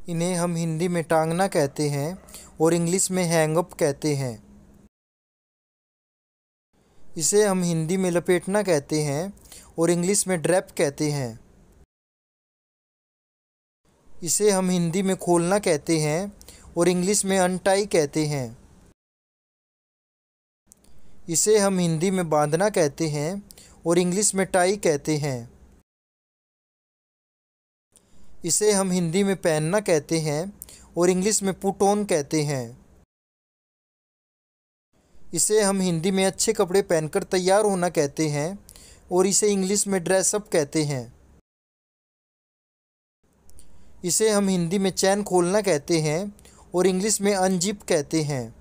इन्हें हम हिंदी में टांगना कहते हैं और इंग्लिश में हैंगअप कहते हैं। इसे हम हिंदी में लपेटना कहते हैं और इंग्लिश में ड्रैप कहते हैं। इसे हम हिंदी में खोलना कहते हैं और इंग्लिश में अनटाई कहते हैं। इसे हम हिंदी में बांधना कहते हैं और इंग्लिश में टाई कहते हैं। इसे हम हिंदी में पहनना कहते हैं और इंग्लिश में पुट ऑन कहते हैं। इसे हम हिंदी में अच्छे कपड़े पहनकर तैयार होना कहते हैं और इसे इंग्लिश में ड्रेसअप कहते हैं। इसे हम हिंदी में चैन खोलना कहते हैं और इंग्लिश में अनजिप कहते हैं।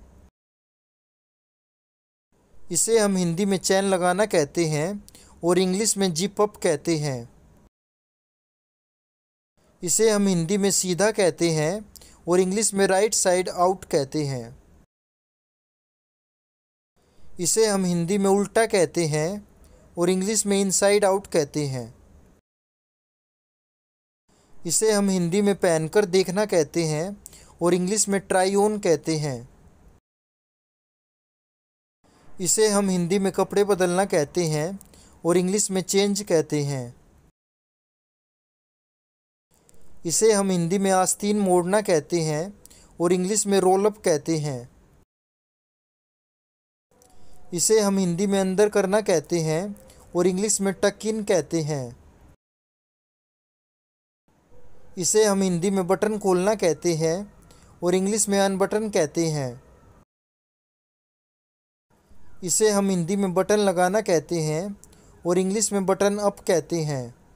इसे हम हिंदी में चैन लगाना कहते हैं और इंग्लिश में जिप अप कहते हैं। इसे हम हिंदी में सीधा कहते हैं और इंग्लिश में राइट साइड आउट कहते हैं। इसे हम हिंदी में उल्टा कहते हैं और इंग्लिश में इनसाइड आउट कहते हैं। इसे हम हिंदी में पहनकर देखना कहते हैं और इंग्लिश में ट्राई ऑन कहते हैं। इसे हम हिंदी में कपड़े बदलना कहते हैं और इंग्लिश में चेंज कहते हैं। इसे हम हिंदी में आस्तीन मोड़ना कहते हैं और इंग्लिश में रोल अप कहते हैं। इसे हम हिंदी में अंदर करना कहते हैं और इंग्लिश में टक इन कहते हैं। इसे हम हिंदी में बटन खोलना कहते हैं और इंग्लिश में अनबटन कहते हैं। इसे हम हिंदी में बटन लगाना कहते हैं और इंग्लिश में बटन अप कहते हैं।